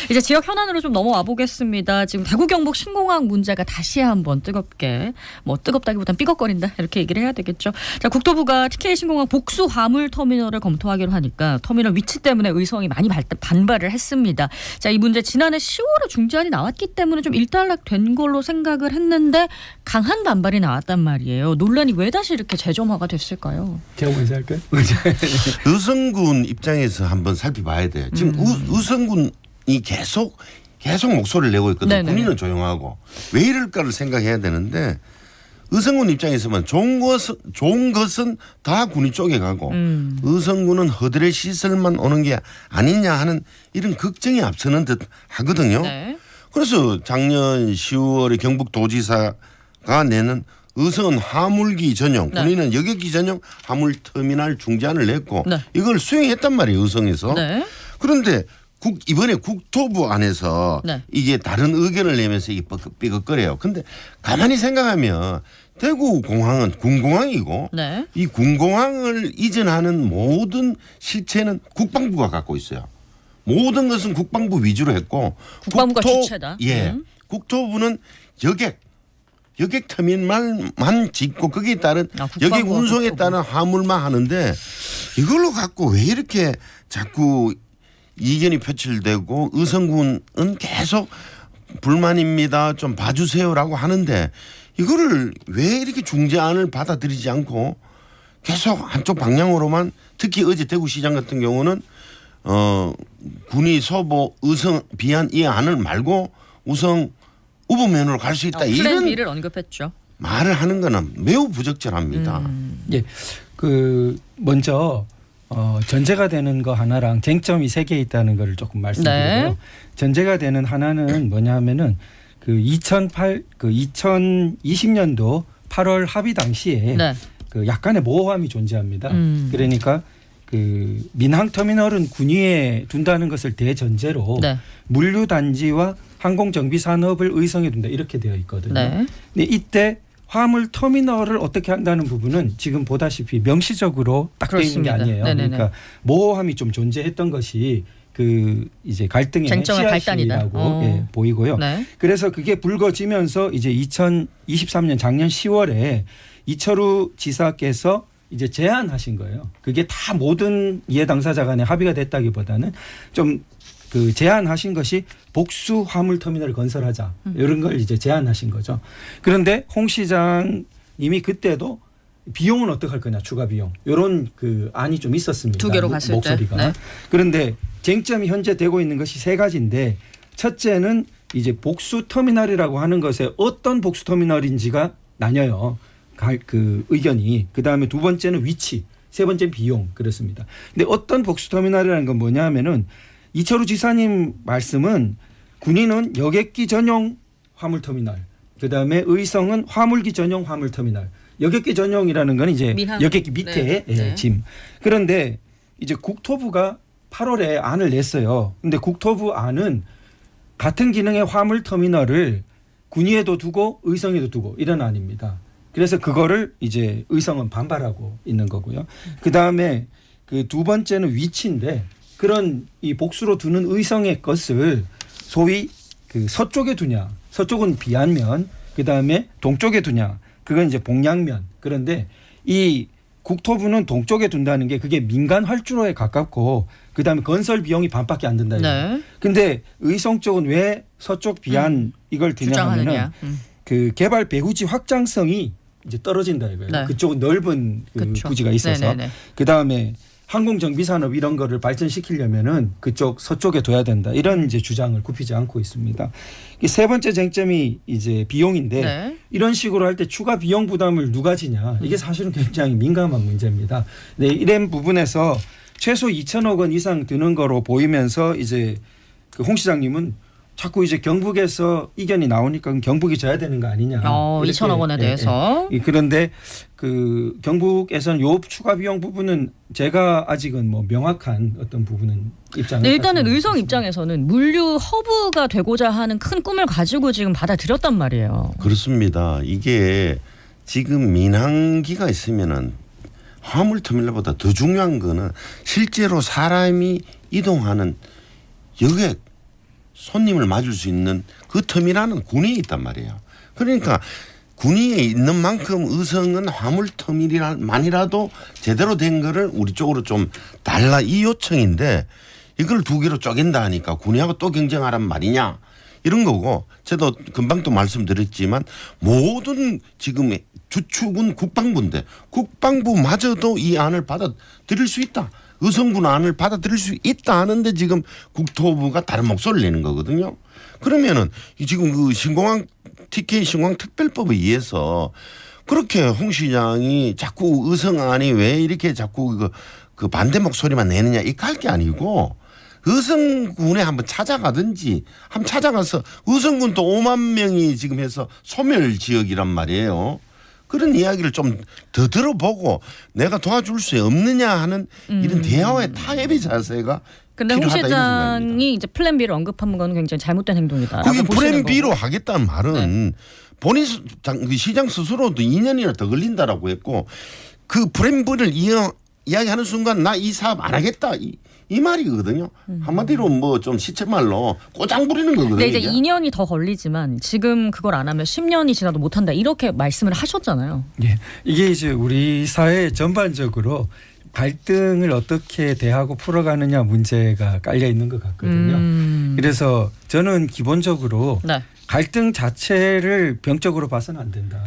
이제 지역 현안으로 좀 넘어와 보겠습니다. 지금 대구 경북 신공항 문제가 다시 한번 뜨겁게 뜨겁다기보단 삐걱거린다 이렇게 얘기를 해야 되겠죠. 자, 국토부가 TK 신공항 복수 화물 터미널을 검토하기로 하니까 터미널 위치 때문에 의성이 많이 반발을 했습니다. 자, 이 문제 지난해 10월에 중재안이 나왔기 때문에 좀 일단락된 걸로 생각을 했는데 강한 반발이 나왔단 말이에요. 논란이 왜 다시 이렇게 재점화가 됐을까요? 제가 먼저 할까요? 의성군 입장에서 한번 살펴봐야 돼요. 지금 의성군이 계속 목소리를 내고 있거든요. 네네. 군인은 조용하고 왜 이럴까를 생각해야 되는데 의성군 입장에서만 좋은 것은 다 군이 쪽에 가고 의성군은 허들의 시설만 오는 게 아니냐 하는 이런 걱정이 앞서는 듯 하거든요. 네. 그래서 작년 10월에 경북도지사가 내는 의성은 화물기 전용, 네. 군인은 여객기 전용 화물터미널 중재안을 냈고 네. 이걸 수행했단 말이에요. 의성에서. 네. 그런데 이번에 국토부 안에서 네. 이게 다른 의견을 내면서 이게 삐걱거려요. 근데 가만히 생각하면 대구 공항은 군공항이고 네. 이 군공항을 이전하는 모든 실체는 국방부가 갖고 있어요. 모든 것은 국방부 위주로 했고 국방부가 주체다. 예. 국토부는 여객 터미널만 짓고 거기에 따른 여객 운송에 따른 화물만 하는데 이걸로 갖고 왜 이렇게 자꾸 이견이 표출되고 의성군은 계속 불만입니다. 좀 봐주세요라고 하는데 이거를 왜 이렇게 중재안을 받아들이지 않고 계속 한쪽 방향으로만 특히 어제 대구시장 같은 경우는 군이 서보 의성 비안 이 안을 말고 우선 우보면으로 갈 수 있다 플랜 이런 B를 언급했죠. 말을 하는 거는 매우 부적절합니다. 예, 먼저 전제가 되는 거 하나랑 쟁점이 3개 있다는 걸 조금 말씀드리고요. 네. 전제가 되는 하나는 뭐냐면은 2020년도 8월 합의 당시에 네. 약간의 모호함이 존재합니다. 그러니까 민항 터미널은 군위에 둔다는 것을 대전제로 네. 물류 단지와 항공 정비 산업을 의성에 둔다 이렇게 되어 있거든요. 네. 근데 이때 화물 터미널을 어떻게 한다는 부분은 지금 보다시피 명시적으로 딱 되어 있는 게 그렇습니다. 아니에요. 네네네. 그러니까 모호함이 좀 존재했던 것이 이제 갈등의 쟁점의 발단이다. 씨앗이라고 보이고요. 네. 그래서 그게 불거지면서 이제 2023년 작년 10월에 이철우 지사께서 이제 제안하신 거예요. 그게 다 모든 이해 당사자 간에 합의가 됐다기보다는 좀 제안하신 것이 복수 화물 터미널을 건설하자 이런 걸 이제 제안하신 거죠. 그런데 홍 시장님이 그때도 비용은 어떻게 할 거냐 추가 비용 이런 안이 좀 있었습니다. 두 개로 갔을 목소리가. 때. 네. 그런데 쟁점이 현재 되고 있는 것이 3가지인데 첫째는 이제 복수 터미널이라고 하는 것에 어떤 복수 터미널인지가 나뉘어요. 의견이. 그다음에 두 번째는 위치, 세 번째는 비용 그렇습니다. 근데 어떤 복수 터미널이라는 건 뭐냐 하면은 이철우 지사님 말씀은 군인은 여객기 전용 화물터미널, 그다음에 의성은 화물기 전용 화물터미널. 여객기 전용이라는 건 이제 민항. 여객기 밑에 네. 짐. 그런데 이제 국토부가 8월에 안을 냈어요. 근데 국토부 안은 같은 기능의 화물터미널을 군위에도 두고 의성에도 두고 이런 안입니다. 그래서 그거를 이제 의성은 반발하고 있는 거고요. 그다음에 두 번째는 위치인데 그런 이 복수로 두는 의성의 것을 소위 서쪽에 두냐. 서쪽은 비안면, 그다음에 동쪽에 두냐. 그건 이제 봉양면. 그런데 이 국토부는 동쪽에 둔다는 게 그게 민간 활주로에 가깝고 그다음에 건설 비용이 반밖에 안 든다. 네. 근데 의성 쪽은 왜 서쪽 비안 이걸 두냐 하면은 개발 배후지 확장성이 이제 떨어진다 이거예요. 네. 그쪽은 넓은 부지가 있어서. 네네네. 그다음에 항공 정비 산업 이런 거를 발전시키려면은 그쪽 서쪽에 둬야 된다. 이런 이제 주장을 굽히지 않고 있습니다. 세 번째 쟁점이 이제 비용인데 네. 이런 식으로 할 때 추가 비용 부담을 누가 지냐. 이게 사실은 굉장히 민감한 문제입니다. 네, 이런 부분에서 최소 2천억 원 이상 드는 거로 보이면서 이제 홍 시장님은 자꾸 이제 경북에서 이견이 나오니까 경북이 져야 되는 거 아니냐. 2천억 원에 대해서. 그런데 경북에서는 요 추가 비용 부분은 제가 아직은 명확한 어떤 부분은 입장을. 일단은 의성 입장에서는 물류 허브가 되고자 하는 큰 꿈을 가지고 지금 받아들였단 말이에요. 그렇습니다. 이게 지금 민항기가 있으면은 화물터미널보다 더 중요한 거는 실제로 사람이 이동하는 여객 손님을 맞을 수 있는 그 텀이라는 군위에 있단 말이에요. 그러니까 군위에 있는 만큼 의성은 화물 터미널만이라도 제대로 된 거를 우리 쪽으로 좀 달라 이 요청인데 이걸 두 개로 쪼갠다 하니까 군위하고 또 경쟁하란 말이냐 이런 거고 저도 금방 또 말씀드렸지만 모든 지금 주축은 국방부인데 국방부마저도 이 안을 받아들일 수 있다. 의성군 안을 받아들일 수 있다 하는데 지금 국토부가 다른 목소리를 내는 거거든요. 그러면은 지금 그 신공항 TK 신공항 특별법에 의해서 그렇게 홍 시장이 자꾸 의성안이 왜 이렇게 자꾸 그 반대 목소리만 내느냐 이 갈 게 아니고 의성군에 한번 찾아가든지 한번 찾아가서 의성군도 5만 명이 지금 해서 소멸 지역이란 말이에요. 그런 이야기를 좀 더 들어보고 내가 도와줄 수 없느냐 하는 이런 대화의 타협의 자세가 근데 홍 필요하다 이런 생각입니다. 시장이 이제 플랜 B를 언급한 건 굉장히 잘못된 행동이다. 그게 플랜 B로 하겠다는 말은 네. 본인 그 시장 스스로도 2년이나 더 걸린다라고 했고 그 플랜 B를 이야기하는 순간 나 이 사업 안 하겠다 이 말이거든요. 한마디로 뭐 좀 시체말로 꼬장 부리는 거거든요. 근데 이제 이게. 2년이 더 걸리지만 지금 그걸 안 하면 10년이 지나도 못한다 이렇게 말씀을 하셨잖아요. 예, 이게 이제 우리 사회 전반적으로 갈등을 어떻게 대하고 풀어가느냐 문제가 깔려 있는 것 같거든요. 그래서 저는 기본적으로 네. 갈등 자체를 병적으로 봐서는 안 된다.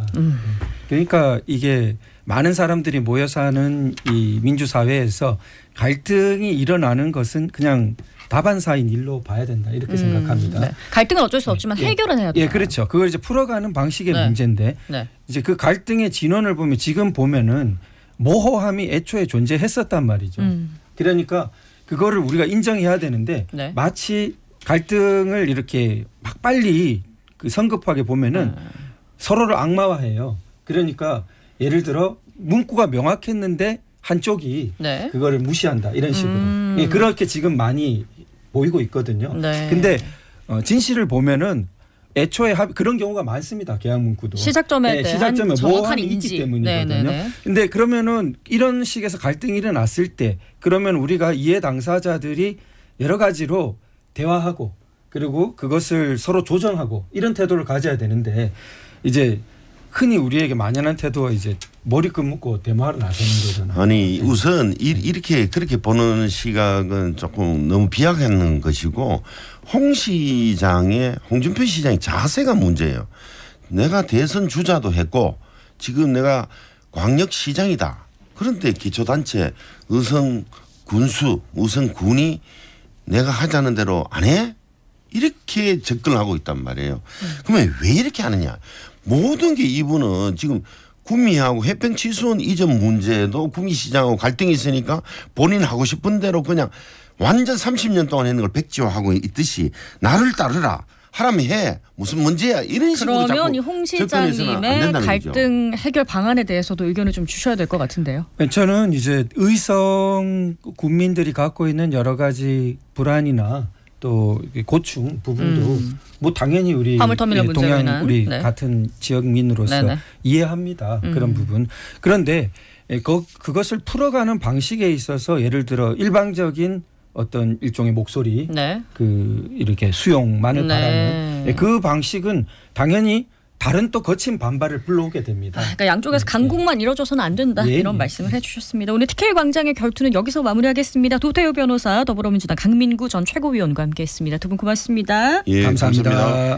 그러니까 이게 많은 사람들이 모여 사는 이 민주사회에서 갈등이 일어나는 것은 그냥 다반사인 일로 봐야 된다 이렇게 생각합니다. 네. 갈등은 어쩔 수 없지만 해결은 해야 돼요. 예, 그렇죠. 그걸 이제 풀어가는 방식의 네. 문제인데 네. 이제 그 갈등의 진원을 보면 지금 보면은 모호함이 애초에 존재했었단 말이죠. 그러니까 그거를 우리가 인정해야 되는데 네. 마치 갈등을 이렇게 막 빨리 그 성급하게 보면은 서로를 악마화해요. 그러니까 예를 들어 문구가 명확했는데 한쪽이 네. 그거를 무시한다 이런 식으로 예, 그렇게 지금 많이 보이고 있거든요. 네. 근데 진실을 보면은 애초에 그런 경우가 많습니다. 계약 문구도 시작점에 대한 시작점에 정확한 모호함이 인지. 있기 때문이거든요. 네네네. 근데 그러면은 이런 식에서 갈등이 일어났을 때 그러면 우리가 이해 당사자들이 여러 가지로 대화하고 그리고 그것을 서로 조정하고 이런 태도를 가져야 되는데 이제 흔히 우리에게 만연한 태도가 이제 머리끝 묶고 대마를 나서는 거잖아요. 아니 우선 이렇게 그렇게 보는 시각은 조금 너무 비약하는 것이고 홍준표 시장의 자세가 문제예요. 내가 대선 주자도 했고 지금 내가 광역시장이다. 그런데 기초단체 의성 군수 의성 군이 내가 하자는 대로 안 해? 이렇게 접근하고 있단 말이에요. 그러면 왜 이렇게 하느냐. 모든 게 이분은 지금 구미하고 해평 취소원 이전 문제도 구미시장하고 갈등이 있으니까 본인 하고 싶은 대로 그냥 완전 30년 동안 했는 걸 백지화하고 있듯이 나를 따르라. 하라면 해. 무슨 문제야. 이런 식으로 그러면 자꾸 이 홍 접근해서는 안 시장님의 된다는 갈등 해결 방안에 대해서도 의견을 좀 주셔야 될 것 같은데요. 저는 이제 의성 국민들이 갖고 있는 여러 가지 불안이나 또 고충 부분도 뭐 당연히 우리 화물터미널 문제로 동양 인한. 우리 네. 같은 지역민으로서 네네. 이해합니다. 그런 부분. 그런데 그것을 풀어가는 방식에 있어서 예를 들어 일방적인 어떤 일종의 목소리 네. 그 이렇게 수용만을 네. 바라는 그 방식은 당연히 다른 또 거친 반발을 불러오게 됩니다. 그러니까 양쪽에서 강국만 이뤄져서는 안 된다 예, 이런 예. 말씀을 해주셨습니다. 오늘 TK 광장의 결투는 여기서 마무리하겠습니다. 도태우 변호사, 더불어민주당 강민구 전 최고위원과 함께했습니다. 두 분 고맙습니다. 예, 감사합니다.